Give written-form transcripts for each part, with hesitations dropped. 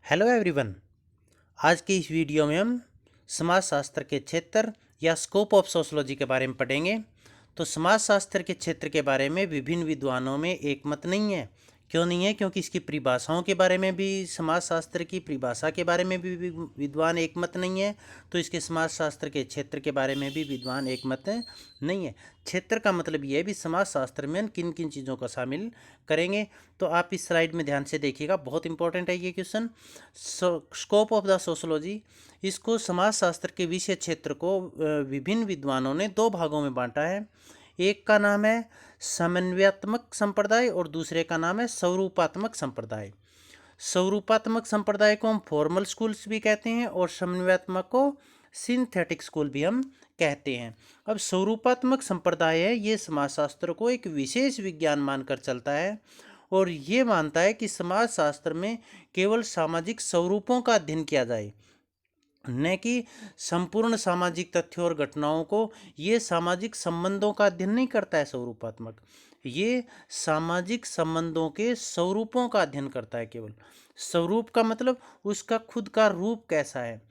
Hello everyone. आज की इस वीडियो में हम समाजशास्त्र के क्षेत्र या स्कोप ऑफ सोशोलॉजी के बारे में पढ़ेंगे। तो समाजशास्त्र के क्षेत्र के बारे में विभिन्न विद्वानों में एक मत नहीं है। क्यों नहीं है? क्योंकि इसकी परिभाषाओं के बारे में भी, समाजशास्त्र की परिभाषा के बारे में भी विद्वान एक मत नहीं है। तो इसके समाजशास्त्र के क्षेत्र के बारे में भी विद्वान एक मत नहीं है। क्षेत्र का मतलब ये है भी समाजशास्त्र में किन किन चीज़ों को शामिल करेंगे। तो आप इस स्लाइड में ध्यान से देखिएगा, बहुत इंपॉर्टेंट है ये question. Scope of the sociology, इसको समाजशास्त्र के विषय क्षेत्र को विभिन्न विद्वानों ने दो भागों में बांटा है। एक का नाम है समन्वयात्मक संप्रदाय और दूसरे का नाम है स्वरूपात्मक संप्रदाय। स्वरूपात्मक संप्रदाय को हम फॉर्मल स्कूल्स भी कहते हैं और समन्वयात्मक को सिंथेटिक स्कूल भी हम कहते हैं। अब स्वरूपात्मक संप्रदाय है, ये समाजशास्त्र को एक विशेष विज्ञान मानकर चलता है और ये मानता है कि समाजशास्त्र में केवल सामाजिक स्वरूपों का अध्ययन किया जाए, न कि संपूर्ण सामाजिक तथ्यों और घटनाओं को। ये सामाजिक संबंधों का अध्ययन नहीं करता है स्वरूपात्मक, ये सामाजिक संबंधों के स्वरूपों का अध्ययन करता है। केवल स्वरूप का मतलब उसका खुद का रूप कैसा है।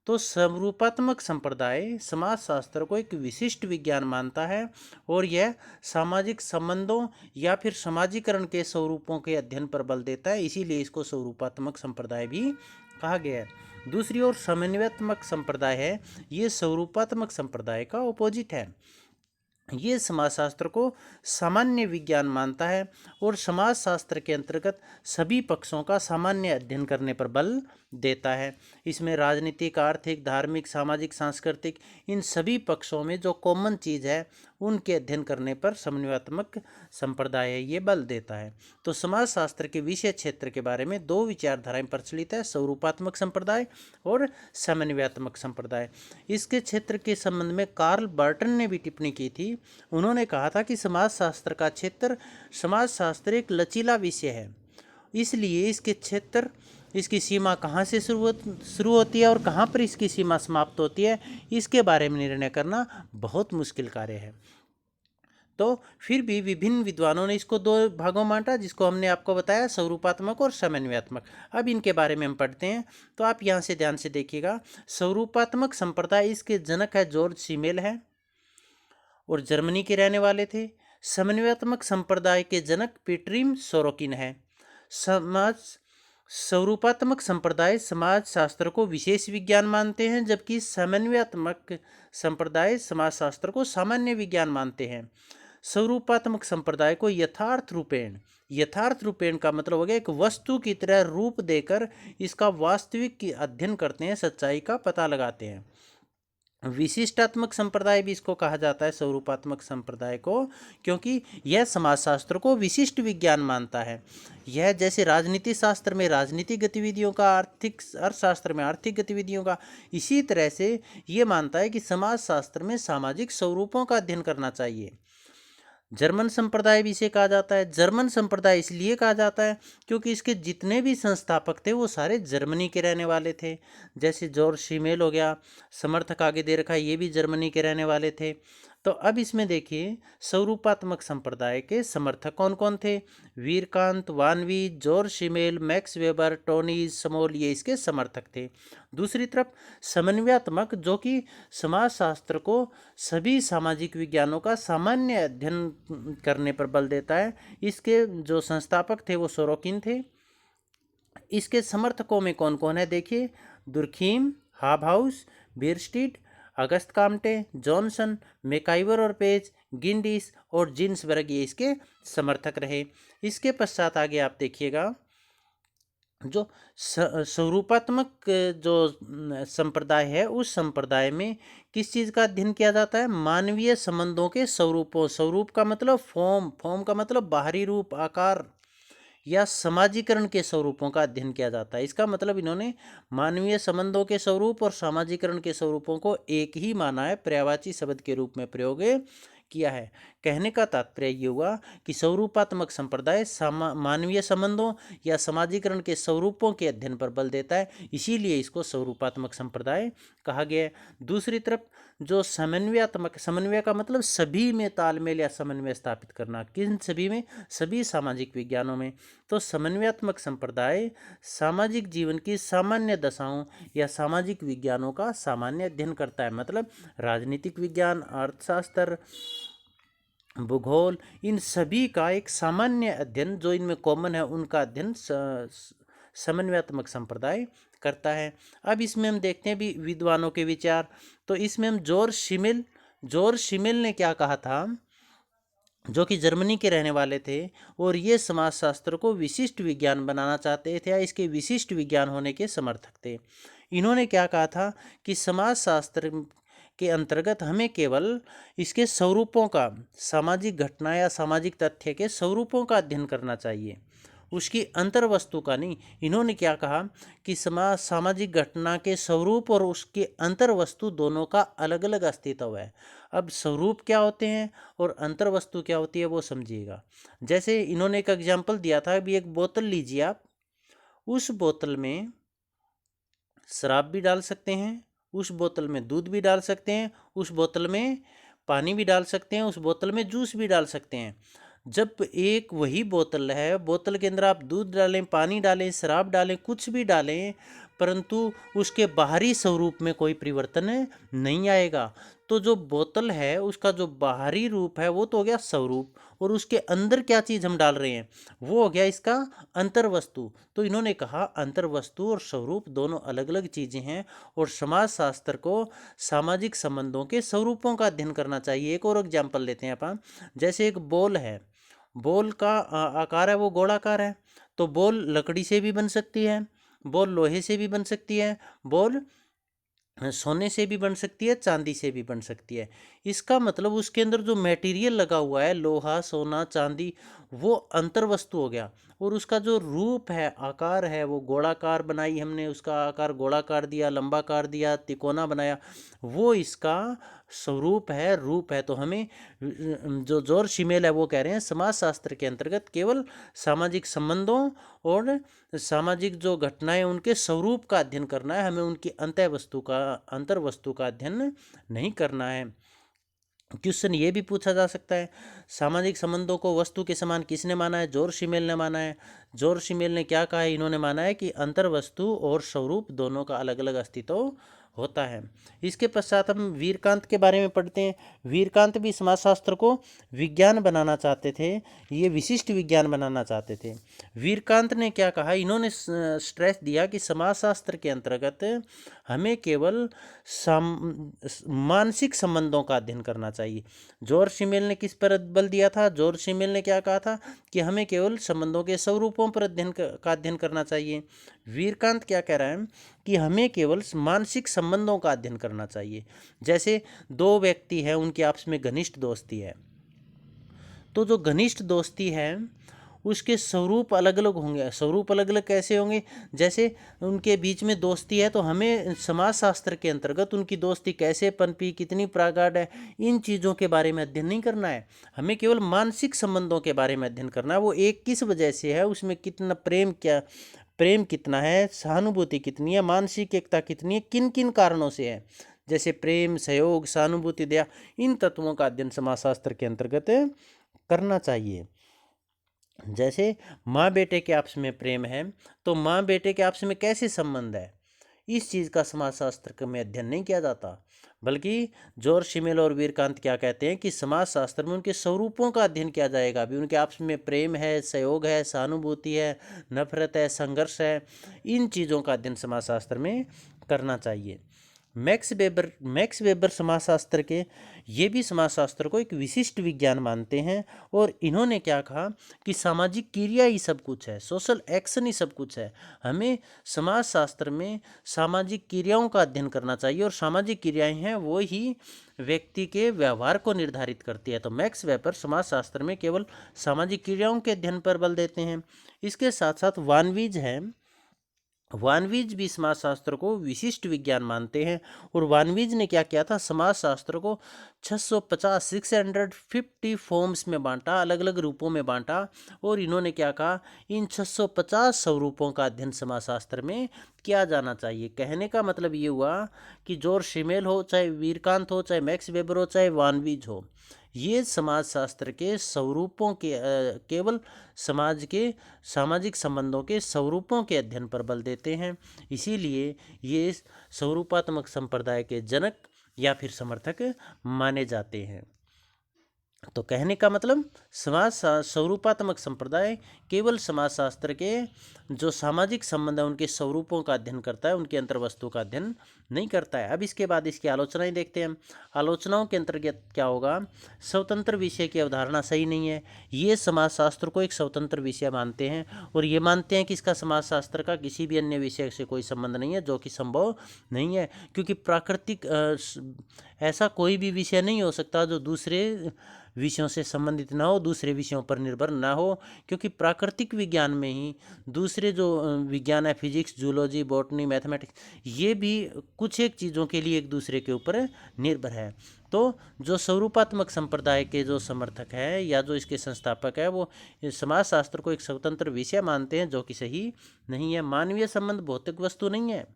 तो स्वरूपात्मक संप्रदाय समाजशास्त्र को एक विशिष्ट विज्ञान मानता है और यह सामाजिक संबंधों या फिर समाजीकरण के स्वरूपों के अध्ययन पर बल देता है, इसीलिए इसको स्वरूपात्मक संप्रदाय भी कहा गया है। दूसरी ओर समन्वयात्मक संप्रदाय है, ये स्वरूपात्मक संप्रदाय का ऑपोजिट है। ये समाजशास्त्र को सामान्य विज्ञान मानता है और समाजशास्त्र के अंतर्गत सभी पक्षों का सामान्य अध्ययन करने पर बल देता है। इसमें राजनीतिक, आर्थिक, धार्मिक, सामाजिक, सांस्कृतिक, इन सभी पक्षों में जो कॉमन चीज़ है उनके अध्ययन करने पर समन्वयात्मक संप्रदाय है, ये बल देता है। तो समाजशास्त्र के विषय क्षेत्र के बारे में दो विचारधाराएं प्रचलित है, स्वरूपात्मक संप्रदाय और समन्वयात्मक संप्रदाय। इसके क्षेत्र के संबंध में कार्ल बर्टन ने भी टिप्पणी की थी। उन्होंने कहा था कि समाजशास्त्र का क्षेत्र, समाजशास्त्र एक लचीला विषय है, इसलिए इसके क्षेत्र, इसकी सीमा कहाँ से शुरू होती है और कहाँ पर इसकी सीमा समाप्त होती है, इसके बारे में निर्णय करना बहुत मुश्किल कार्य है। तो फिर भी विभिन्न विद्वानों ने इसको दो भागों में बांटा, जिसको हमने आपको बताया, स्वरूपात्मक और समन्वयात्मक। अब इनके बारे में हम पढ़ते हैं। तो आप यहाँ से ध्यान से देखिएगा। स्वरूपात्मक संप्रदाय, इसके जनक है जॉर्ज सीमेल है और जर्मनी के रहने वाले थे। समन्वयात्मक संप्रदाय के जनक पीटरिम सोरोकिन है। स्वरूपात्मक संप्रदाय समाजशास्त्र को विशेष विज्ञान मानते हैं, जबकि समन्वयात्मक संप्रदाय समाजशास्त्र को सामान्य विज्ञान मानते हैं। स्वरूपात्मक संप्रदाय को यथार्थ रूपेण का मतलब हो गया एक वस्तु की तरह रूप देकर इसका वास्तविक अध्ययन करते हैं, सच्चाई का पता लगाते हैं। विशिष्टात्मक संप्रदाय भी इसको कहा जाता है, स्वरूपात्मक संप्रदाय को, क्योंकि यह समाजशास्त्र को विशिष्ट विज्ञान मानता है। यह जैसे राजनीति शास्त्र में राजनीतिक गतिविधियों का, आर्थिक अर्थशास्त्र में आर्थिक गतिविधियों का, इसी तरह से ये मानता है कि समाजशास्त्र में सामाजिक स्वरूपों का अध्ययन करना चाहिए। जर्मन संप्रदाय भी इसे कहा जाता है। जर्मन संप्रदाय इसलिए कहा जाता है क्योंकि इसके जितने भी संस्थापक थे वो सारे जर्मनी के रहने वाले थे। जैसे जॉर्ज सीमेल हो गया, समर्थक आगे दे रखा है, ये भी जर्मनी के रहने वाले थे। तो अब इसमें देखिए स्वरूपात्मक संप्रदाय के समर्थक कौन कौन थे। Vierkandt, von Wiese, Georg Simmel, Max Weber, Tonnies Small, ये इसके समर्थक थे। दूसरी तरफ समन्वयात्मक, जो कि समाजशास्त्र को सभी सामाजिक विज्ञानों का सामान्य अध्ययन करने पर बल देता है, इसके जो संस्थापक थे वो सोरोकिन थे। इसके समर्थकों में कौन कौन है देखिए। Durkheim, Hobhouse, Bierstedt, Auguste Comte, Johnson, MacIver और पेज, गिंडिस और जिन्सबर्ग, ये इसके समर्थक रहे। इसके पश्चात आगे आप देखिएगा, जो स्वरूपात्मक जो संप्रदाय है, उस संप्रदाय में किस चीज़ का अध्ययन किया जाता है? मानवीय संबंधों के स्वरूपों। स्वरूप का मतलब फॉर्म का मतलब बाहरी रूप, आकार या समाजीकरण के स्वरूपों का अध्ययन किया जाता है। इसका मतलब इन्होंने मानवीय संबंधों के स्वरूप और सामाजीकरण के स्वरूपों को एक ही माना है, पर्यायवाची शब्द के रूप में प्रयोग किया है। कहने का तात्पर्य ये हुआ कि स्वरूपात्मक संप्रदाय मानवीय संबंधों या समाजीकरण के स्वरूपों के अध्ययन पर बल देता है, इसीलिए इसको स्वरूपात्मक संप्रदाय कहा गया है। दूसरी तरफ जो समन्वयात्मक, समन्वय का मतलब सभी में तालमेल या समन्वय स्थापित करना, किन सभी में, सभी सामाजिक विज्ञानों में। तो समन्वयात्मक संप्रदाय सामाजिक जीवन की सामान्य दशाओं या सामाजिक विज्ञानों का सामान्य अध्ययन करता है, मतलब राजनीतिक विज्ञान, अर्थशास्त्र, भूगोल, इन सभी का एक सामान्य अध्ययन जो इनमें कॉमन है उनका अध्ययन समन्वयात्मक संप्रदाय करता है। अब इसमें हम देखते हैं भी विद्वानों के विचार। तो इसमें हम जॉर्ज शिमेल ने क्या कहा था, जो कि जर्मनी के रहने वाले थे और ये समाजशास्त्र को विशिष्ट विज्ञान बनाना चाहते थे या इसके विशिष्ट विज्ञान होने के समर्थक थे। इन्होंने क्या कहा था कि समाजशास्त्र के अंतर्गत हमें केवल इसके स्वरूपों का, सामाजिक घटना या सामाजिक तथ्य के स्वरूपों का अध्ययन करना चाहिए, उसकी अंतर्वस्तु का नहीं। इन्होंने क्या कहा कि सामाजिक घटना के स्वरूप और उसके अंतर्वस्तु दोनों का अलग अलग अस्तित्व है। अब स्वरूप क्या होते हैं और अंतर्वस्तु क्या होती है वो समझिएगा। जैसे इन्होंने एक एग्जाम्पल दिया था, अभी एक बोतल लीजिए आप, उस बोतल में शराब भी डाल सकते हैं, उस बोतल में दूध भी डाल सकते हैं, उस बोतल में पानी भी डाल सकते हैं, उस बोतल में जूस भी डाल सकते हैं। जब एक वही बोतल है, बोतल के अंदर आप दूध डालें, पानी डालें, शराब डालें, कुछ भी डालें, परंतु उसके बाहरी स्वरूप में कोई परिवर्तन नहीं आएगा। तो जो बोतल है उसका जो बाहरी रूप है वो तो हो गया स्वरूप, और उसके अंदर क्या चीज़ हम डाल रहे हैं वो हो गया इसका अंतर्वस्तु। तो इन्होंने कहा अंतर्वस्तु और स्वरूप दोनों अलग अलग चीज़ें हैं और समाजशास्त्र को सामाजिक संबंधों के स्वरूपों का अध्ययन करना चाहिए। एक और एग्जाम्पल लेते हैं अपन, जैसे एक बॉल है, बॉल का आकार है वो गोलाकार है, तो बॉल लकड़ी से भी बन सकती है, बॉल लोहे से भी बन सकती है, बॉल सोने से भी बन सकती है, चांदी से भी बन सकती है। इसका मतलब उसके अंदर जो मटेरियल लगा हुआ है, लोहा, सोना, चांदी, वो अंतर्वस्तु हो गया, और उसका जो रूप है, आकार है, वो गोलाकार बनाई हमने, उसका आकार गोलाकार दिया, लंबाकार दिया, तिकोना बनाया, वो इसका स्वरूप है, रूप है। तो हमें जो जॉर्ज शिमेल है वो कह रहे हैं समाजशास्त्र के अंतर्गत केवल सामाजिक संबंधों और सामाजिक जो घटनाएं उनके स्वरूप का अध्ययन करना है, हमें उनकी अंतर्वस्तु का अध्ययन नहीं करना है। क्वेश्चन ये भी पूछा जा सकता है, सामाजिक संबंधों को वस्तु के समान किसने माना है? जॉर्ज शिमेल ने माना है। जॉर्ज शिमेल ने क्या कहा है? इन्होंने माना है कि अंतर्वस्तु और स्वरूप दोनों का अलग अलग अस्तित्व होता है। इसके पश्चात हम वीरकांत के बारे में पढ़ते हैं। वीरकांत भी समाजशास्त्र को विज्ञान बनाना चाहते थे, ये विशिष्ट विज्ञान बनाना चाहते थे। वीरकांत ने क्या कहा? इन्होंने स्ट्रेस दिया कि समाजशास्त्र के अंतर्गत हमें केवल मानसिक संबंधों का अध्ययन करना चाहिए। जॉर्ज शिमेल ने किस पर बल दिया था? जॉर्ज शिमेल ने क्या कहा था कि हमें केवल संबंधों के स्वरूपों पर अध्ययन करना चाहिए। वीरकांत क्या कह रहा है कि हमें केवल मानसिक संबंधों का अध्ययन करना चाहिए। जैसे दो व्यक्ति हैं, उनकी आपस में घनिष्ठ दोस्ती है, तो जो घनिष्ठ दोस्ती है उसके स्वरूप अलग अलग होंगे। स्वरूप अलग अलग कैसे होंगे? जैसे उनके बीच में दोस्ती है तो हमें समाजशास्त्र के अंतर्गत उनकी दोस्ती कैसे पनपी, कितनी प्रगाढ़ है, इन चीज़ों के बारे में अध्ययन नहीं करना है, हमें केवल मानसिक संबंधों के बारे में अध्ययन करना है। वो एक किस वजह से है, उसमें कितना प्रेम कितना है, सहानुभूति कितनी है, मानसिक एकता कितनी है, किन किन कारणों से है। जैसे प्रेम, सहयोग, सहानुभूति, दया, इन तत्वों का अध्ययन समाजशास्त्र के अंतर्गत करना चाहिए। जैसे माँ बेटे के आपस में प्रेम है तो माँ बेटे के आपस में कैसे संबंध है, इस चीज़ का समाजशास्त्र में अध्ययन नहीं किया जाता, बल्कि जॉर्ज शिमेल और वीरकांत क्या कहते हैं कि समाजशास्त्र में उनके स्वरूपों का अध्ययन किया जाएगा। अभी उनके आपस में प्रेम है, सहयोग है, सहानुभूति है, नफरत है, संघर्ष है, इन चीज़ों का अध्ययन समाजशास्त्र में करना चाहिए। मैक्स वेबर समाजशास्त्र के ये भी समाजशास्त्र को एक विशिष्ट विज्ञान मानते हैं, और इन्होंने क्या कहा कि सामाजिक क्रिया ही सब कुछ है, सोशल एक्शन ही सब कुछ है। हमें समाजशास्त्र में सामाजिक क्रियाओं का अध्ययन करना चाहिए, और सामाजिक क्रियाएं हैं वो ही व्यक्ति के व्यवहार को निर्धारित करती है। तो मैक्स वेबर समाजशास्त्र में केवल सामाजिक क्रियाओं के अध्ययन पर बल देते हैं। इसके साथ साथ वानवीज है, वानवीज भी समाजशास्त्र को विशिष्ट विज्ञान मानते हैं। और वानवीज ने क्या किया था, समाजशास्त्र को 650 फॉर्म्स में बांटा, अलग अलग रूपों में बांटा। और इन्होंने क्या कहा, इन 650 स्वरूपों का अध्ययन समाजशास्त्र में किया जाना चाहिए। कहने का मतलब ये हुआ कि जॉर्ज शिमेल हो, चाहे वीरकांत हो, चाहे मैक्स वेबर हो, चाहे वानवीज हो, ये समाजशास्त्र के स्वरूपों के केवल समाज के सामाजिक संबंधों के स्वरूपों के अध्ययन पर बल देते हैं। इसीलिए ये स्वरूपात्मक संप्रदाय के जनक या फिर समर्थक माने जाते हैं। तो कहने का मतलब स्वरूपात्मक संप्रदाय केवल समाजशास्त्र के जो सामाजिक संबंध है उनके स्वरूपों का अध्ययन करता है, उनके अंतर्वस्तु का अध्ययन नहीं करता है। अब इसके बाद इसकी आलोचनाएं देखते हैं हम। आलोचनाओं के अंतर्गत क्या होगा, स्वतंत्र विषय की अवधारणा सही नहीं है। ये समाजशास्त्र को एक स्वतंत्र विषय मानते हैं और ये मानते हैं कि इसका समाजशास्त्र का किसी भी अन्य विषय से कोई संबंध नहीं है, जो कि संभव नहीं है, क्योंकि प्राकृतिक ऐसा कोई भी विषय नहीं हो सकता जो दूसरे विषयों से संबंधित ना हो, दूसरे विषयों पर निर्भर ना हो, क्योंकि प्राकृतिक विज्ञान में ही दूसरे जो विज्ञान है, फिजिक्स, जूलॉजी, बॉटनी, मैथमेटिक्स, ये भी कुछ एक चीज़ों के लिए एक दूसरे के ऊपर निर्भर है। तो जो स्वरूपात्मक संप्रदाय के जो समर्थक है या जो इसके संस्थापक है, वो समाजशास्त्र को एक स्वतंत्र विषय मानते हैं, जो कि सही नहीं है। मानवीय संबंध भौतिक वस्तु नहीं है।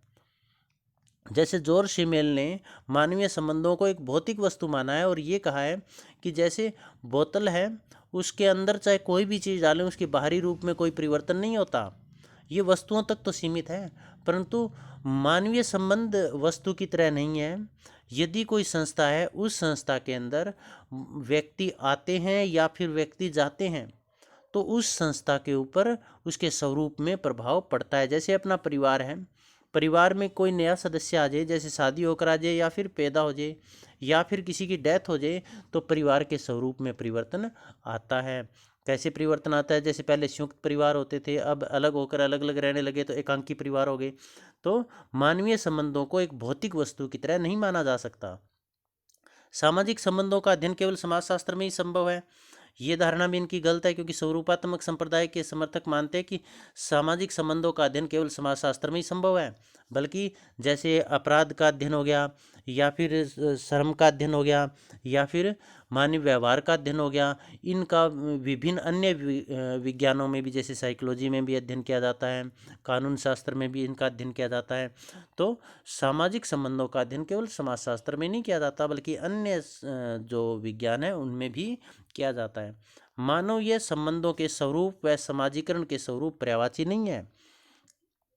जैसे जॉर्ज शिमेल ने मानवीय संबंधों को एक भौतिक वस्तु माना है और ये कहा है कि जैसे बोतल है, उसके अंदर चाहे कोई भी चीज़ डालें, उसके बाहरी रूप में कोई परिवर्तन नहीं होता। ये वस्तुओं तक तो सीमित है, परंतु मानवीय संबंध वस्तु की तरह नहीं है। यदि कोई संस्था है, उस संस्था के अंदर व्यक्ति आते हैं या फिर व्यक्ति जाते हैं, तो उस संस्था के ऊपर उसके स्वरूप में प्रभाव पड़ता है। जैसे अपना परिवार है, परिवार में कोई नया सदस्य आ जाए, जैसे शादी होकर आ जाए या फिर पैदा हो जाए या फिर किसी की डेथ हो जाए, तो परिवार के स्वरूप में परिवर्तन आता है। कैसे परिवर्तन आता है, जैसे पहले संयुक्त परिवार होते थे, अब अलग होकर अलग अलग रहने लगे तो एकांकी परिवार हो गए। तो मानवीय संबंधों को एक भौतिक वस्तु की तरह नहीं माना जा सकता। सामाजिक संबंधों का अध्ययन केवल समाजशास्त्र में ही संभव है। ये धारणा भी इनकी गलत है, क्योंकि स्वरूपात्मक संप्रदाय के समर्थक मानते हैं कि सामाजिक संबंधों का अध्ययन केवल समाजशास्त्र में ही संभव है, बल्कि जैसे अपराध का अध्ययन हो गया या फिर श्रम का अध्ययन हो गया या फिर मानवीय व्यवहार का अध्ययन हो गया, इनका विभिन्न अन्य विज्ञानों में भी, जैसे साइकोलॉजी में भी अध्ययन किया जाता है, कानून शास्त्र में भी इनका अध्ययन किया जाता है। तो सामाजिक संबंधों का अध्ययन केवल समाजशास्त्र में नहीं किया जाता, बल्कि अन्य जो विज्ञान है उनमें भी किया जाता है। मानवीय संबंधों के स्वरूप व समाजीकरण के स्वरूप पर्यायवाची नहीं है।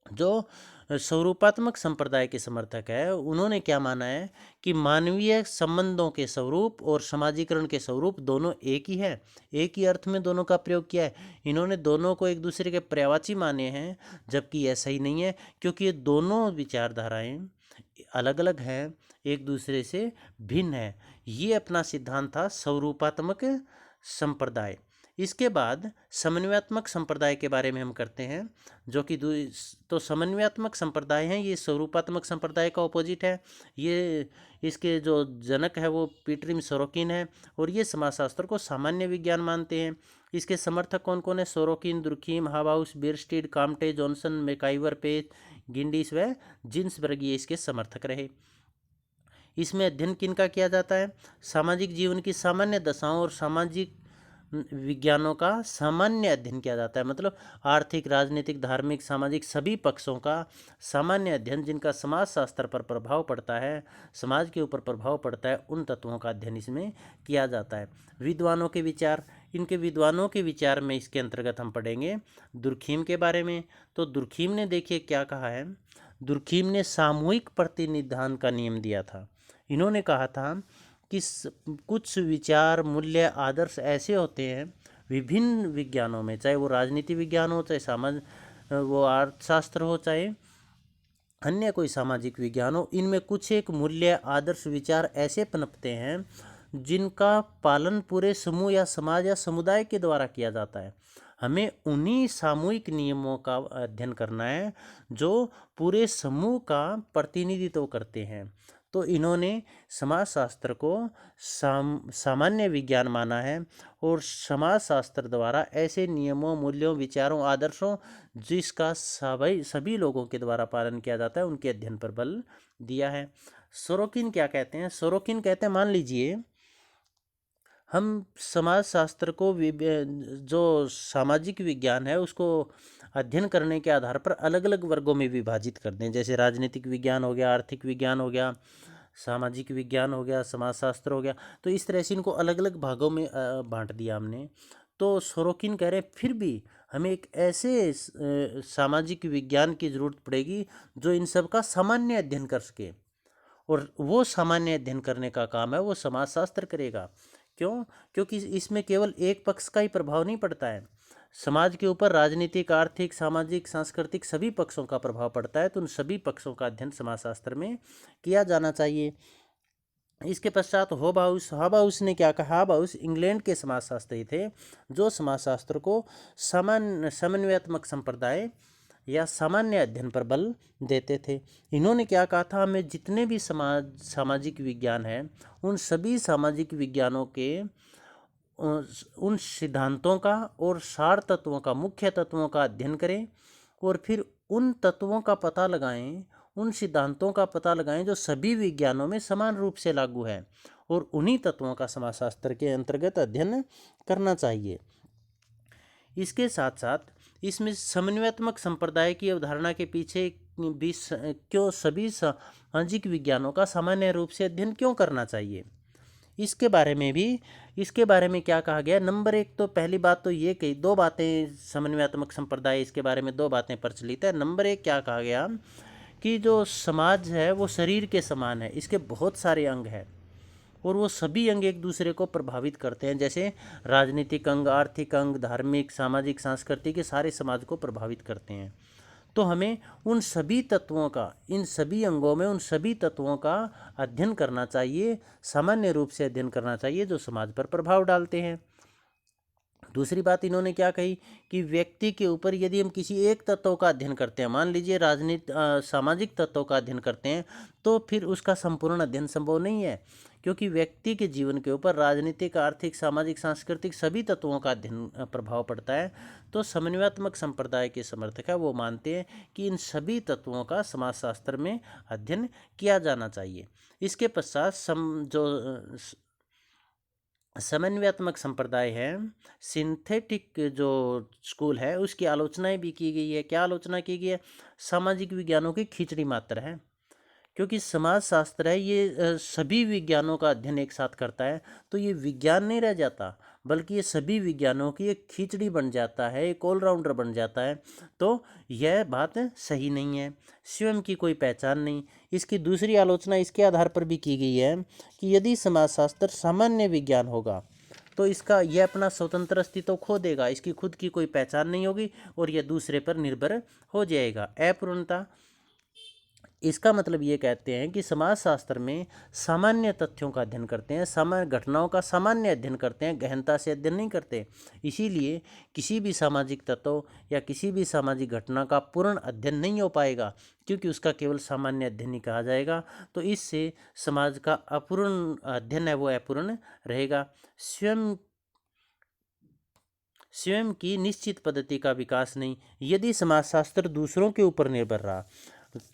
जो स्वरूपात्मक संप्रदाय के समर्थक है, उन्होंने क्या माना है कि मानवीय संबंधों के स्वरूप और समाजीकरण के स्वरूप दोनों एक ही है, एक ही अर्थ में दोनों का प्रयोग किया है। इन्होंने दोनों को एक दूसरे के पर्यायवाची माने हैं, जबकि यह सही नहीं है, क्योंकि ये दोनों विचारधाराएं अलग अलग हैं, एक दूसरे से भिन्न है। ये अपना सिद्धांत था स्वरूपात्मक संप्रदाय। इसके बाद समन्वयात्मक संप्रदाय के बारे में हम करते हैं, जो कि तो समन्वयात्मक संप्रदाय हैं, ये स्वरूपात्मक संप्रदाय का ऑपोजिट है। ये इसके जो जनक है वो पीटर सोरोकिन है और ये समाजशास्त्र को सामान्य विज्ञान मानते हैं। इसके समर्थक कौन कौन है, Sorokin, Durkheim, Hobhouse, Bierstedt, Comte, Johnson, MacIver, Page, गिंडिस व जिन्सबर्ग, ये इसके समर्थक रहे। इसमें अध्ययन किनका किया जाता है, सामाजिक जीवन की सामान्य दशाओं और सामाजिक विज्ञानों का सामान्य अध्ययन किया जाता है। मतलब आर्थिक, राजनीतिक, धार्मिक, सामाजिक सभी पक्षों का सामान्य अध्ययन, जिनका समाजशास्त्र पर प्रभाव पड़ता है, समाज के ऊपर प्रभाव पड़ता है, उन तत्वों का अध्ययन इसमें किया जाता है। विद्वानों के विचार, इनके विद्वानों के विचार में इसके अंतर्गत हम पढ़ेंगे दुर्खीम के बारे में। तो दुर्खीम ने देखिए क्या कहा है, दुर्खीम ने सामूहिक प्रतिनिधान का नियम दिया था। इन्होंने कहा था कि कुछ विचार, मूल्य, आदर्श ऐसे होते हैं विभिन्न विज्ञानों में, चाहे वो राजनीति विज्ञान हो, चाहे वो अर्थशास्त्र हो, चाहे अन्य कोई सामाजिक विज्ञान हो, इनमें कुछ एक मूल्य, आदर्श, विचार ऐसे पनपते हैं जिनका पालन पूरे समूह या समाज या समुदाय के द्वारा किया जाता है। हमें उन्हीं सामूहिक नियमों का अध्ययन करना है जो पूरे समूह का प्रतिनिधित्व करते हैं। तो इन्होंने समाजशास्त्र को सामान्य विज्ञान माना है और समाजशास्त्र द्वारा ऐसे नियमों, मूल्यों, विचारों, आदर्शों जिसका सभी लोगों के द्वारा पालन किया जाता है उनके अध्ययन पर बल दिया है। सोरोकिन क्या कहते हैं? सोरोकिन कहते हैं, मान लीजिए हम समाजशास्त्र को जो सामाजिक विज्ञान है उसको अध्ययन करने के आधार पर अलग अलग वर्गों में विभाजित कर दें। जैसे राजनीतिक विज्ञान हो गया, आर्थिक विज्ञान हो गया, सामाजिक विज्ञान हो गया, समाजशास्त्र हो गया, तो इस तरह से इनको अलग अलग भागों में बांट दिया हमने। तो सोरोकिन कह रहे हैं फिर भी हमें एक ऐसे सामाजिक विज्ञान की जरूरत पड़ेगी जो इन सब का सामान्य अध्ययन कर सके, और वो सामान्य अध्ययन करने का काम है वो समाजशास्त्र करेगा। क्यों? क्योंकि इसमें केवल एक पक्ष का ही प्रभाव नहीं पड़ता है, समाज के ऊपर राजनीतिक, आर्थिक, सामाजिक, सांस्कृतिक सभी पक्षों का प्रभाव पड़ता है। तो उन सभी पक्षों का अध्ययन समाजशास्त्र में किया जाना चाहिए। इसके पश्चात हॉबाउस ने क्या कहा? हॉबाउस इंग्लैंड के समाजशास्त्री थे जो समाजशास्त्र को समन्वयात्मक संप्रदाय या सामान्य अध्ययन पर बल देते थे। इन्होंने क्या कहा था? हमें जितने भी सामाजिक विज्ञान है उन सभी सामाजिक विज्ञानों के उन सिद्धांतों का और सार तत्वों का, मुख्य तत्वों का अध्ययन करें और फिर उन तत्वों का पता लगाएं, उन सिद्धांतों का पता लगाएं जो सभी विज्ञानों में समान रूप से लागू है, और उन्हीं तत्वों का समाजशास्त्र के अंतर्गत अध्ययन करना चाहिए। इसके साथ साथ इसमें समन्वयात्मक संप्रदाय की अवधारणा के पीछे भी क्यों सभी सामाजिक विज्ञानों का सामान्य रूप से अध्ययन क्यों करना चाहिए, इसके बारे में क्या कहा गया? नंबर एक, तो पहली बात तो ये कही, दो बातें समन्वयात्मक संप्रदाय, इसके बारे में दो बातें प्रचलित है। नंबर एक क्या कहा गया कि जो समाज है वो शरीर के समान है, इसके बहुत सारे अंग हैं और वो सभी अंग एक दूसरे को प्रभावित करते हैं। जैसे राजनीतिक अंग, आर्थिक अंग, धार्मिक, सामाजिक, सांस्कृतिक, सारे समाज को प्रभावित करते हैं। तो हमें उन सभी तत्वों का, इन सभी अंगों में उन सभी तत्वों का अध्ययन करना चाहिए, सामान्य रूप से अध्ययन करना चाहिए जो समाज पर प्रभाव डालते हैं। दूसरी बात इन्होंने क्या कही कि व्यक्ति के ऊपर यदि हम किसी एक तत्व का अध्ययन करते हैं, मान लीजिए सामाजिक तत्वों का अध्ययन करते हैं, तो फिर उसका संपूर्ण अध्ययन संभव नहीं है, क्योंकि व्यक्ति के जीवन के ऊपर राजनीतिक, आर्थिक, सामाजिक, सांस्कृतिक सभी तत्वों का अध्ययन प्रभाव पड़ता है। तो समन्वयात्मक संप्रदाय के समर्थक है वो मानते हैं कि इन सभी तत्वों का समाजशास्त्र में अध्ययन किया जाना चाहिए। इसके पश्चात समन्वयात्मक संप्रदाय है, सिंथेटिक जो स्कूल है उसकी आलोचनाएं भी की गई है। क्या आलोचना की गई है? सामाजिक विज्ञानों की खिचड़ी मात्र है, क्योंकि समाजशास्त्र है ये सभी विज्ञानों का अध्ययन एक साथ करता है, तो ये विज्ञान नहीं रह जाता, बल्कि ये सभी विज्ञानों की एक खिचड़ी बन जाता है, एक ऑलराउंडर बन जाता है। तो यह बात सही नहीं है, स्वयं की कोई पहचान नहीं। इसकी दूसरी आलोचना इसके आधार पर भी की गई है कि यदि समाजशास्त्र सामान्य विज्ञान होगा तो इसका यह अपना स्वतंत्र अस्तित्व खो देगा, इसकी खुद की कोई पहचान नहीं होगी और यह दूसरे पर निर्भर हो जाएगा। अपूर्णता, इसका मतलब ये कहते हैं कि समाजशास्त्र में सामान्य तथ्यों का अध्ययन करते हैं, सामान्य घटनाओं का सामान्य अध्ययन करते हैं, गहनता से अध्ययन नहीं करते। इसीलिए किसी भी सामाजिक तत्व या किसी भी सामाजिक घटना का पूर्ण अध्ययन नहीं हो पाएगा, क्योंकि उसका केवल सामान्य अध्ययन ही कहा जाएगा। तो इससे समाज का अपूर्ण अध्ययन है वो अपूर्ण रहेगा। स्वयं की निश्चित पद्धति का विकास नहीं, यदि समाजशास्त्र दूसरों के ऊपर निर्भर रहा।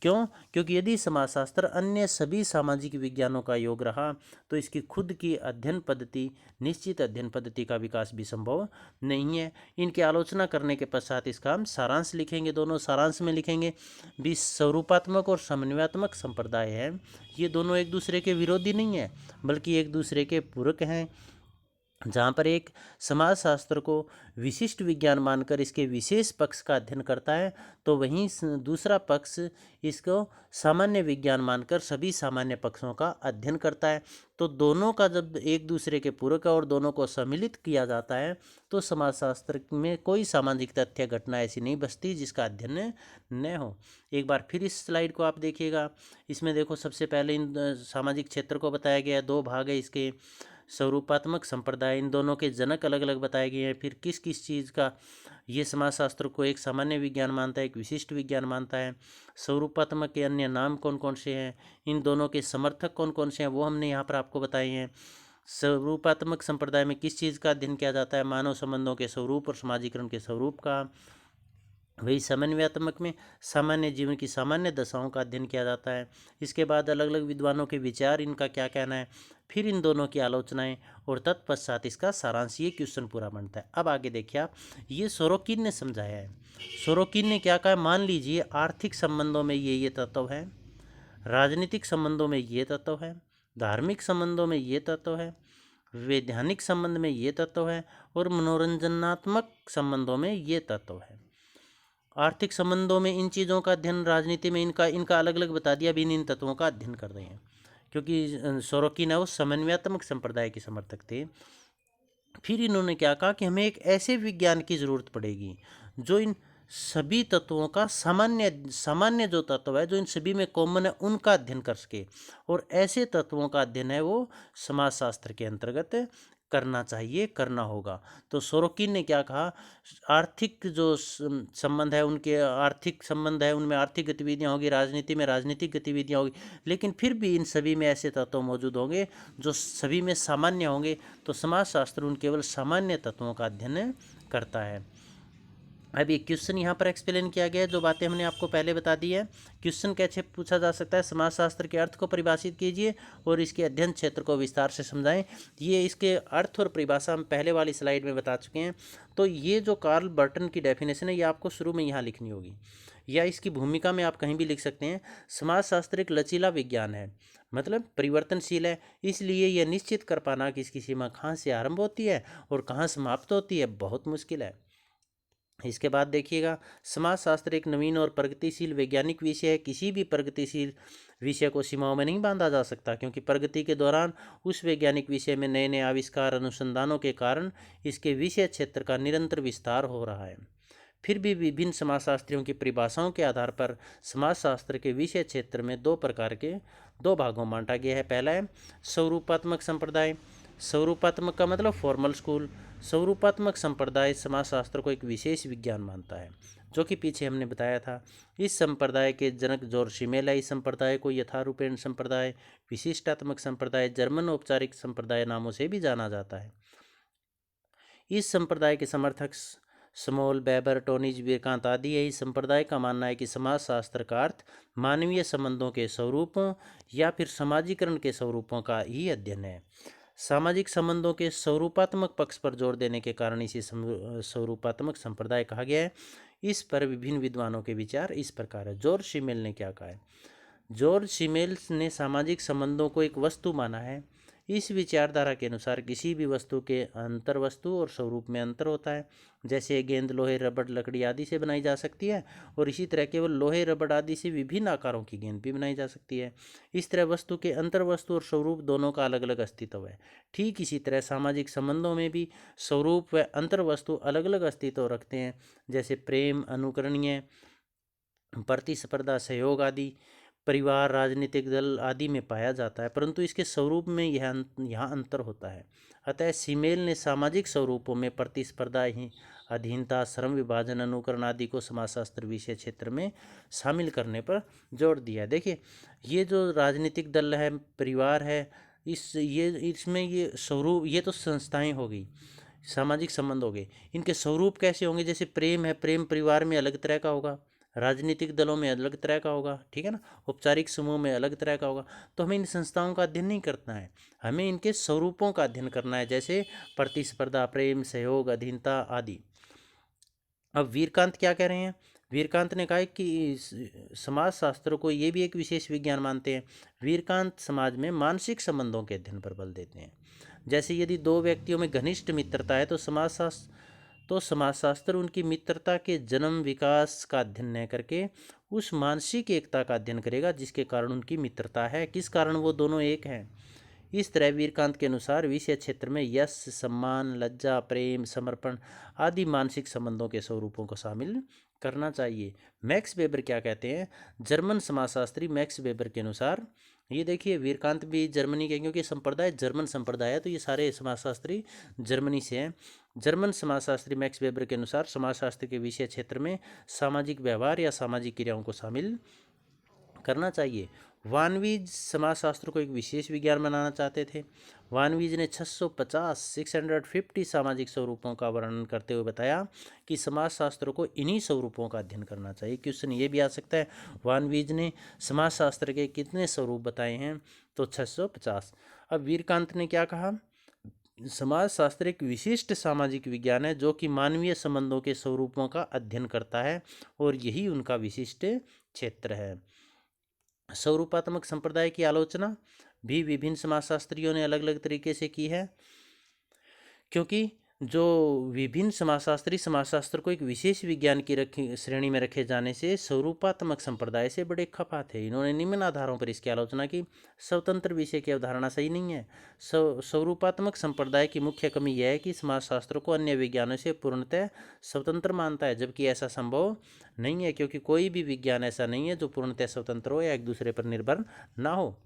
क्यों? क्योंकि यदि समाजशास्त्र अन्य सभी सामाजिक विज्ञानों का योग रहा तो इसकी खुद की अध्ययन पद्धति, निश्चित अध्ययन पद्धति का विकास भी संभव नहीं है। इनकी आलोचना करने के पश्चात इसका हम सारांश लिखेंगे, दोनों सारांश में लिखेंगे भी स्वरूपात्मक और समन्वयात्मक संप्रदाय है, ये दोनों एक दूसरे के विरोधी नहीं है बल्कि एक दूसरे के पूरक हैं। जहाँ पर एक समाजशास्त्र को विशिष्ट विज्ञान मानकर इसके विशेष पक्ष का अध्ययन करता है, तो वहीं दूसरा पक्ष इसको सामान्य विज्ञान मानकर सभी सामान्य पक्षों का अध्ययन करता है। तो दोनों का जब एक दूसरे के पूरक और दोनों को सम्मिलित किया जाता है तो समाजशास्त्र में कोई सामाजिक तथ्य घटना ऐसी नहीं बचती जिसका अध्ययन न हो। एक बार फिर इस स्लाइड को आप देखिएगा, इसमें देखो सबसे पहले इन सामाजिक क्षेत्र को बताया गया है, दो भाग है इसके। स्वरूपात्मक संप्रदाय, इन दोनों के जनक अलग अलग बताए गए हैं। फिर किस किस चीज़ का ये समाजशास्त्र को एक सामान्य विज्ञान मानता है, एक विशिष्ट विज्ञान मानता है। स्वरूपात्मक के अन्य नाम कौन कौन से हैं, इन दोनों के समर्थक कौन कौन से हैं, वो हमने यहाँ पर आपको बताए हैं। स्वरूपात्मक संप्रदाय में किस चीज़ का अध्ययन किया जाता है, मानव संबंधों के स्वरूप और समाजीकरण के स्वरूप का। वही समन्वयात्मक में सामान्य जीवन की सामान्य दशाओं का अध्ययन किया जाता है। इसके बाद अलग अलग विद्वानों के विचार, इनका क्या कहना है, फिर इन दोनों की आलोचनाएं और तत्पश्चात इसका सारांश, ये क्वेश्चन पूरा बनता है। अब आगे देखिए आप, ये सोरोकिन ने समझाया है। सोरोकिन ने क्या कहा, मान लीजिए आर्थिक संबंधों में ये तत्व है, राजनीतिक संबंधों में ये तत्व है, धार्मिक संबंधों में ये तत्व है, वैधानिक संबंध में ये तत्व है और मनोरंजनात्मक संबंधों में ये तत्व है। आर्थिक संबंधों में इन चीज़ों का अध्ययन, राजनीति में इनका अलग अलग बता दिया। अभी इन तत्वों का अध्ययन कर रहे हैं, क्योंकि सोरोकिन है वो समन्वयात्मक संप्रदाय के समर्थक थे। फिर इन्होंने क्या कहा कि हमें एक ऐसे विज्ञान की ज़रूरत पड़ेगी जो इन सभी तत्वों का सामान्य जो तत्व है, जो इन सभी में कॉमन है, उनका अध्ययन कर सके। और ऐसे तत्वों का अध्ययन है वो समाजशास्त्र के अंतर्गत करना चाहिए, करना होगा। तो सोरोकिन ने क्या कहा, आर्थिक जो संबंध है, उनके आर्थिक संबंध है, उनमें आर्थिक गतिविधियां होगी, राजनीति में राजनीतिक गतिविधियां होगी, लेकिन फिर भी इन सभी में ऐसे तत्व मौजूद होंगे जो सभी में सामान्य होंगे। तो समाजशास्त्र उन केवल सामान्य तत्वों का अध्ययन करता है। अब ये क्वेश्चन यहाँ पर एक्सप्लेन किया गया है, जो बातें हमने आपको पहले बता दी है। क्वेश्चन कैसे पूछा जा सकता है, समाजशास्त्र के अर्थ को परिभाषित कीजिए और इसके अध्ययन क्षेत्र को विस्तार से समझाएं। ये इसके अर्थ और परिभाषा हम पहले वाली स्लाइड में बता चुके हैं। तो ये जो कार्ल बर्टन की डेफिनेशन है, ये आपको शुरू में यहाँ लिखनी होगी, या इसकी भूमिका में आप कहीं भी लिख सकते हैं। समाजशास्त्र एक लचीला विज्ञान है, मतलब परिवर्तनशील है, इसलिए यह निश्चित कर पाना कि इसकी सीमा कहाँ से आरंभ होती है और कहाँ समाप्त होती है बहुत मुश्किल है। इसके बाद देखिएगा, समाजशास्त्र एक नवीन और प्रगतिशील वैज्ञानिक विषय है। किसी भी प्रगतिशील विषय को सीमाओं में नहीं बांधा जा सकता, क्योंकि प्रगति के दौरान उस वैज्ञानिक विषय में नए नए आविष्कार, अनुसंधानों के कारण इसके विषय क्षेत्र का निरंतर विस्तार हो रहा है। फिर भी विभिन्न समाजशास्त्रियों की परिभाषाओं के आधार पर समाजशास्त्र के विषय क्षेत्र में दो भागों में बांटा गया है। पहला है स्वरूपात्मक संप्रदाय। स्वरूपात्मक का मतलब फॉर्मल स्कूल। स्वरूपात्मक संप्रदाय समाजशास्त्र को एक विशेष विज्ञान मानता है, जो कि पीछे हमने बताया था। इस संप्रदाय के जनक जॉर्ज शिमेल है। इस संप्रदाय को यथारूपेण संप्रदाय, विशिष्टात्मक संप्रदाय, जर्मन औपचारिक संप्रदाय नामों से भी जाना जाता है। इस संप्रदाय के समर्थक स्मॉल, वेबर, टोनिज, विवेकानंद आदि है। इस संप्रदाय का मानना है कि समाजशास्त्र का अर्थ मानवीय संबंधों के स्वरूपों या फिर समाजीकरण के स्वरूपों का ही अध्ययन है। सामाजिक संबंधों के स्वरूपात्मक पक्ष पर जोर देने के कारण इसे स्वरूपात्मक संप्रदाय कहा गया है। इस पर विभिन्न विद्वानों के विचार इस प्रकार है। जॉर्ज शिमेल ने क्या कहा है, जॉर्ज शिमेल ने सामाजिक संबंधों को एक वस्तु माना है। इस विचारधारा के अनुसार किसी भी वस्तु के अंतर वस्तु और स्वरूप में अंतर होता है। जैसे गेंद लोहे, रबड़, लकड़ी आदि से बनाई जा सकती है, और इसी तरह केवल लोहे, रबड़ आदि से विभिन्न आकारों की गेंद भी बनाई जा सकती है। इस तरह वस्तु के अंतर वस्तु और स्वरूप दोनों का अलग अलग अस्तित्व है। ठीक इसी तरह सामाजिक संबंधों में भी स्वरूप व अंतर वस्तु अलग अलग अस्तित्व रखते हैं। जैसे प्रेम, अनुकरणीय, प्रतिस्पर्धा, सहयोग आदि परिवार, राजनीतिक दल आदि में पाया जाता है, परंतु इसके स्वरूप में यहाँ अंतर होता है। अतः शिमेल ने सामाजिक स्वरूपों में प्रतिस्पर्धा, अधीनता, श्रम विभाजन, अनुकरण आदि को समाजशास्त्र विषय क्षेत्र में शामिल करने पर जोर दिया। देखिए, ये जो राजनीतिक दल है, परिवार है, इसमें ये स्वरूप, ये तो संस्थाएं हो गई, सामाजिक संबंध हो गए। इनके स्वरूप कैसे होंगे, जैसे प्रेम है, प्रेम परिवार में अलग तरह का होगा, राजनीतिक दलों में अलग तरह का होगा, ठीक है ना, औपचारिक समूह में अलग तरह का होगा। तो हमें इन संस्थाओं का अध्ययन नहीं करना है, हमें इनके स्वरूपों का अध्ययन करना है, जैसे प्रतिस्पर्धा, प्रेम, सहयोग, अधीनता आदि। अब वीरकांत क्या कह रहे हैं, वीरकांत ने कहा है कि समाजशास्त्र को ये भी एक विशेष विज्ञान मानते हैं। वीरकांत समाज में मानसिक संबंधों के अध्ययन पर बल देते हैं। जैसे यदि दो व्यक्तियों में घनिष्ठ मित्रता है तो समाजशास्त्र उनकी मित्रता के जन्म, विकास का अध्ययन न करके उस मानसिक एकता का अध्ययन करेगा जिसके कारण उनकी मित्रता है, किस कारण वो दोनों एक हैं। इस तरह वीरकांत के अनुसार विषय क्षेत्र में यश, सम्मान, लज्जा, प्रेम, समर्पण आदि मानसिक संबंधों के स्वरूपों को शामिल करना चाहिए। मैक्स वेबर क्या कहते हैं, जर्मन समाजशास्त्री मैक्स वेबर के अनुसार ये देखिए वीरकांत भी जर्मनी के, क्योंकि संप्रदाय जर्मन संप्रदाय है, तो ये सारे समाजशास्त्री जर्मनी से हैं। जर्मन समाजशास्त्री मैक्स वेबर के अनुसार समाजशास्त्र के विषय क्षेत्र में सामाजिक व्यवहार या सामाजिक क्रियाओं को शामिल करना चाहिए। वानवीज समाजशास्त्र को एक विशेष विज्ञान बनाना चाहते थे। वानवीज ने 650 सामाजिक स्वरूपों का वर्णन करते हुए बताया कि समाजशास्त्र को इन्हीं स्वरूपों का अध्ययन करना चाहिए। क्वेश्चन ये भी आ सकता है, वानवीज ने समाजशास्त्र के कितने स्वरूप बताए हैं, तो 650। अब वीरकांत ने क्या कहा, समाजशास्त्र एक विशिष्ट सामाजिक विज्ञान है जो कि मानवीय संबंधों के स्वरूपों का अध्ययन करता है और यही उनका विशिष्ट क्षेत्र है। स्वरूपात्मक संप्रदाय की आलोचना भी विभिन्न समाजशास्त्रियों ने अलग अलग तरीके से की है, क्योंकि जो विभिन्न समाजशास्त्री समाजशास्त्र को एक विशेष विज्ञान की श्रेणी में रखे जाने से स्वरूपात्मक संप्रदाय से बड़े खफा थे। इन्होंने निम्न आधारों पर इसकी आलोचना की। स्वतंत्र विषय की अवधारणा सही नहीं है। स्वरूपात्मक संप्रदाय की मुख्य कमी यह है कि समाजशास्त्र को अन्य विज्ञानों से पूर्णतः स्वतंत्र मानता है, जबकि ऐसा संभव नहीं है, क्योंकि कोई भी विज्ञान ऐसा नहीं है जो पूर्णतः स्वतंत्र हो या एक दूसरे पर निर्भर ना हो।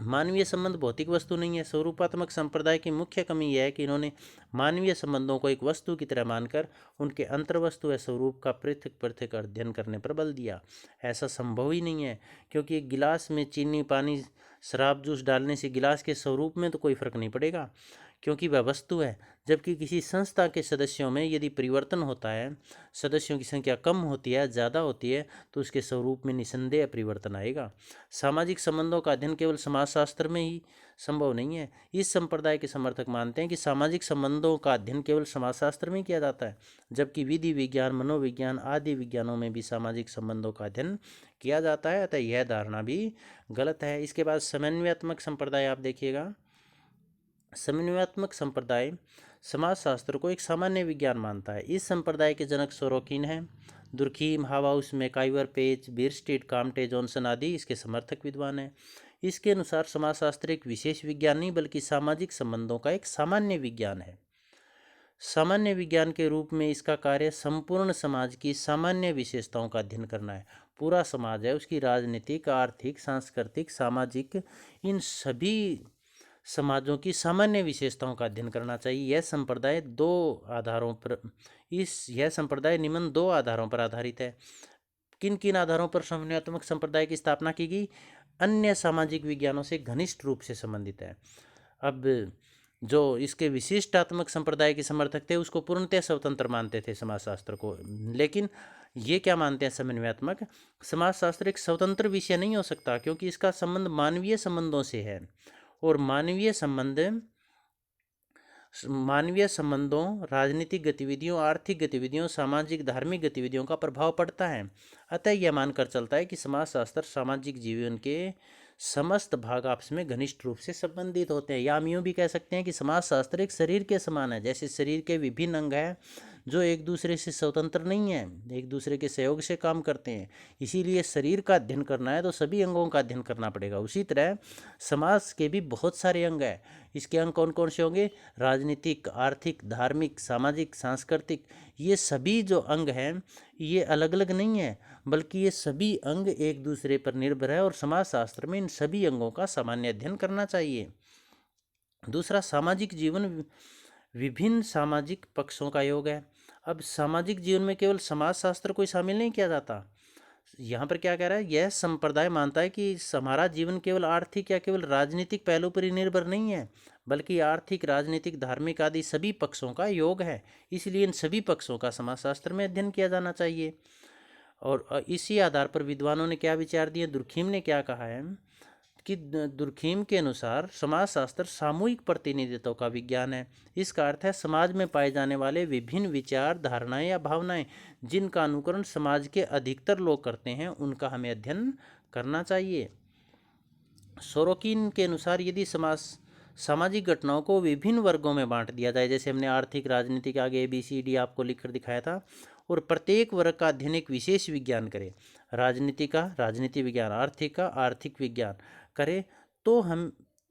मानवीय संबंध भौतिक वस्तु नहीं है। स्वरूपात्मक संप्रदाय की मुख्य कमी यह है कि इन्होंने मानवीय संबंधों को एक वस्तु की तरह मानकर उनके अंतर्वस्तु व स्वरूप का पृथक पृथक अध्ययन करने पर बल दिया। ऐसा संभव ही नहीं है, क्योंकि एक गिलास में चीनी, पानी, शराब, जूस डालने से गिलास के स्वरूप में तो कोई फर्क नहीं पड़ेगा, क्योंकि वह वस्तु है। जबकि किसी संस्था के सदस्यों में यदि परिवर्तन होता है, सदस्यों की संख्या कम होती है, ज़्यादा होती है, तो उसके स्वरूप में निसंदेह परिवर्तन आएगा। सामाजिक संबंधों का अध्ययन केवल समाजशास्त्र में ही संभव नहीं है। इस संप्रदाय के समर्थक मानते हैं कि सामाजिक संबंधों का अध्ययन केवल समाजशास्त्र में किया जाता है, जबकि विधि विज्ञान, मनोविज्ञान आदि विज्ञानों में भी सामाजिक संबंधों का अध्ययन किया जाता है। अतः यह धारणा भी गलत है। इसके बाद समन्वयात्मक संप्रदाय आप देखिएगा। समन्वयात्मक संप्रदाय समाजशास्त्र को एक सामान्य विज्ञान मानता है। इस संप्रदाय के जनक सोरोकिन हैं। Durkheim, Hobhouse, MacIver, Page, Bierstedt, Comte, Johnson आदि इसके समर्थक विद्वान हैं। इसके अनुसार समाजशास्त्र एक विशेष विज्ञान नहीं बल्कि सामाजिक संबंधों का एक सामान्य विज्ञान है। सामान्य विज्ञान के रूप में इसका कार्य संपूर्ण समाज की सामान्य विशेषताओं का अध्ययन करना है। पूरा समाज है, उसकी राजनीतिक, आर्थिक, सांस्कृतिक, सामाजिक, इन सभी समाजों की सामान्य विशेषताओं का अध्ययन करना चाहिए। यह संप्रदाय निम्न दो आधारों पर आधारित है। किन किन आधारों पर समन्वयात्मक संप्रदाय की स्थापना की गई? अन्य सामाजिक विज्ञानों से घनिष्ठ रूप से संबंधित है। अब जो इसके विशिष्टात्मक संप्रदाय के समर्थक थे उसको पूर्णतः स्वतंत्र मानते थे समाजशास्त्र को, लेकिन ये क्या मानते हैं समन्वयात्मक? समाजशास्त्र एक स्वतंत्र विषय नहीं हो सकता, क्योंकि इसका संबंध मानवीय संबंधों से है और मानवीय संबंधों, राजनीतिक गतिविधियों, आर्थिक गतिविधियों, सामाजिक धार्मिक गतिविधियों का प्रभाव पड़ता है। अतः यह मानकर चलता है कि समाजशास्त्र सामाजिक जीवन के समस्त भाग आपस में घनिष्ठ रूप से संबंधित होते हैं। या हम यूँ भी कह सकते हैं कि समाजशास्त्र एक शरीर के समान है। जैसे शरीर के विभिन्न अंग हैं जो एक दूसरे से स्वतंत्र नहीं है, एक दूसरे के सहयोग से काम करते हैं, इसीलिए शरीर का अध्ययन करना है तो सभी अंगों का अध्ययन करना पड़ेगा। उसी तरह समाज के भी बहुत सारे अंग हैं। इसके अंग कौन कौन से होंगे? राजनीतिक, आर्थिक, धार्मिक, सामाजिक, सांस्कृतिक, ये सभी जो अंग हैं ये अलग अलग नहीं है, बल्कि ये सभी अंग एक दूसरे पर निर्भर है और समाजशास्त्र में इन सभी अंगों का सामान्य अध्ययन करना चाहिए। दूसरा, सामाजिक जीवन विभिन्न सामाजिक पक्षों का योग है। अब सामाजिक जीवन में केवल समाजशास्त्र को शामिल नहीं किया जाता। यहाँ पर क्या कह रहा है? यह संप्रदाय मानता है कि हमारा जीवन केवल आर्थिक या केवल राजनीतिक पहलू पर ही निर्भर नहीं है, बल्कि आर्थिक, राजनीतिक, धार्मिक आदि सभी पक्षों का योग है। इसलिए इन सभी पक्षों का समाजशास्त्र में अध्ययन किया जाना चाहिए। और इसी आधार पर विद्वानों ने क्या विचार दिए? दुर्खीम ने क्या कहा है कि दुर्खीम के अनुसार समाजशास्त्र सामूहिक प्रतिनिधित्व का विज्ञान है। इसका अर्थ है समाज में पाए जाने वाले विभिन्न विचार, धारणाएं या भावनाएं जिनका अनुकरण समाज के अधिकतर लोग करते हैं उनका हमें अध्ययन करना चाहिए। सोरोकिन के अनुसार यदि सामाजिक घटनाओं को विभिन्न वर्गों में बांट दिया जाए, जैसे हमने आर्थिक, राजनीतिक आगे ABCD आपको लिखकर दिखाया था, और प्रत्येक वर्ग का अध्ययन एक विशेष विज्ञान करे, राजनीति का राजनीति विज्ञान, आर्थिक का आर्थिक विज्ञान करे,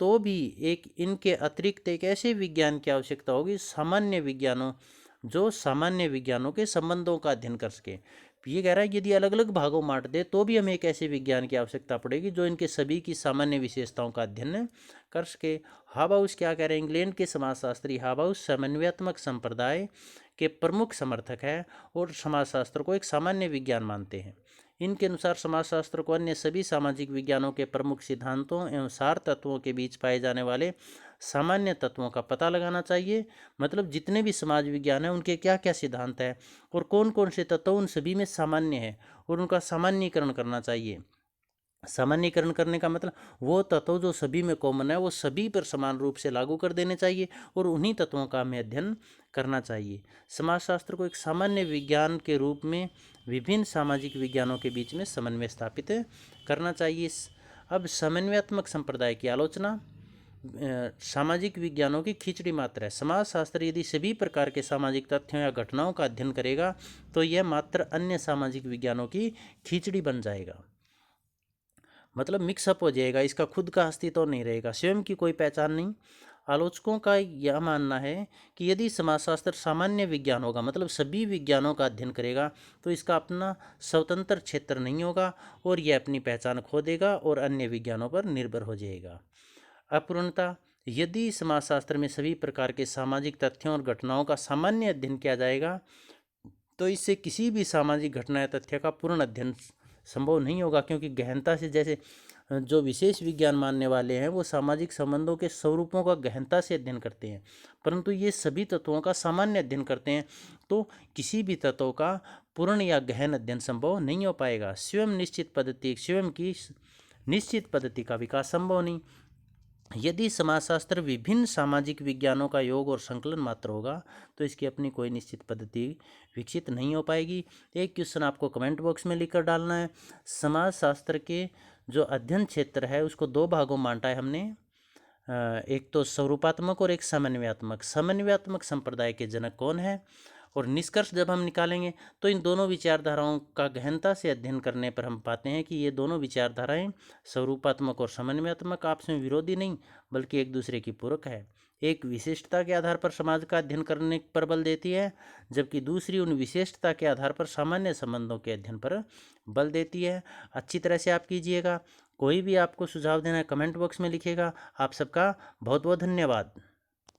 तो भी इनके अतिरिक्त एक ऐसे विज्ञान की आवश्यकता होगी जो सामान्य विज्ञानों के संबंधों का अध्ययन कर सके। ये कह रहा है कि यदि अलग अलग भागों में बांट दे तो भी हमें एक ऐसे विज्ञान की आवश्यकता पड़ेगी जो इनके सभी की सामान्य विशेषताओं का अध्ययन कर सके। हाबाउस क्या कह रहे हैं, इंग्लैंड के समाजशास्त्री हाबाउस समन्वयात्मक संप्रदाय के प्रमुख समर्थक है और समाजशास्त्र को एक सामान्य विज्ञान मानते हैं। इनके अनुसार समाजशास्त्र को अन्य सभी सामाजिक विज्ञानों के प्रमुख सिद्धांतों एवं सार तत्वों के बीच पाए जाने वाले सामान्य तत्वों का पता लगाना चाहिए। मतलब जितने भी समाज विज्ञान है उनके क्या क्या सिद्धांत है और कौन कौन से तत्व उन सभी में सामान्य है और उनका सामान्यीकरण करना चाहिए। सामान्यीकरण करने का मतलब वो तत्व जो सभी में कॉमन है वो सभी पर समान रूप से लागू कर देने चाहिए और उन्हीं तत्वों का हमें अध्ययन करना चाहिए। समाजशास्त्र को एक सामान्य विज्ञान के रूप में विभिन्न सामाजिक विज्ञानों के बीच में समन्वय स्थापित करना चाहिए। अब समन्वयात्मक संप्रदाय की आलोचना। सामाजिक विज्ञानों की खिचड़ी मात्र है। समाजशास्त्र यदि सभी प्रकार के सामाजिक तथ्यों या घटनाओं का अध्ययन करेगा तो यह मात्र अन्य सामाजिक विज्ञानों की खिचड़ी बन जाएगा, मतलब मिक्सअप हो जाएगा, इसका खुद का अस्तित्व नहीं रहेगा, स्वयं की कोई पहचान नहीं। आलोचकों का यह मानना है कि यदि समाजशास्त्र सामान्य विज्ञान होगा, मतलब सभी विज्ञानों का अध्ययन करेगा, तो इसका अपना स्वतंत्र क्षेत्र नहीं होगा और यह अपनी पहचान खो देगा और अन्य विज्ञानों पर निर्भर हो जाएगा। अपूर्णता। यदि समाजशास्त्र में सभी प्रकार के सामाजिक तथ्यों और घटनाओं का सामान्य अध्ययन किया जाएगा तो इससे किसी भी सामाजिक घटना या तथ्य का पूर्ण अध्ययन संभव नहीं होगा, क्योंकि गहनता से, जैसे जो विशेष विज्ञान मानने वाले हैं वो सामाजिक संबंधों के स्वरूपों का गहनता से अध्ययन करते हैं, परंतु ये सभी तत्वों का सामान्य अध्ययन करते हैं, तो किसी भी तत्व का पूर्ण या गहन अध्ययन संभव नहीं हो पाएगा। स्वयं की निश्चित पद्धति का विकास संभव नहीं। यदि समाजशास्त्र विभिन्न सामाजिक विज्ञानों का योग और संकलन मात्र होगा तो इसकी अपनी कोई निश्चित पद्धति विकसित नहीं हो पाएगी। एक क्वेश्चन आपको कमेंट बॉक्स में लिखकर डालना है। समाजशास्त्र के जो अध्ययन क्षेत्र है उसको दो भागों में बांटा है हमने, एक तो स्वरूपात्मक और एक समन्वयात्मक। समन्वयात्मक संप्रदाय के जनक कौन है और निष्कर्ष जब हम निकालेंगे तो इन दोनों विचारधाराओं का गहनता से अध्ययन करने पर हम पाते हैं कि ये दोनों विचारधाराएं स्वरूपात्मक और समन्वयात्मक आपस में विरोधी नहीं बल्कि एक दूसरे की पूरक है। एक विशिष्टता के आधार पर समाज का अध्ययन करने पर बल देती है, जबकि दूसरी उन विशिष्टता के आधार पर सामान्य संबंधों के अध्ययन पर बल देती है। अच्छी तरह से आप कीजिएगा। कोई भी आपको सुझाव देना है कमेंट बॉक्स में लिखिएगा। आप सबका बहुत बहुत धन्यवाद।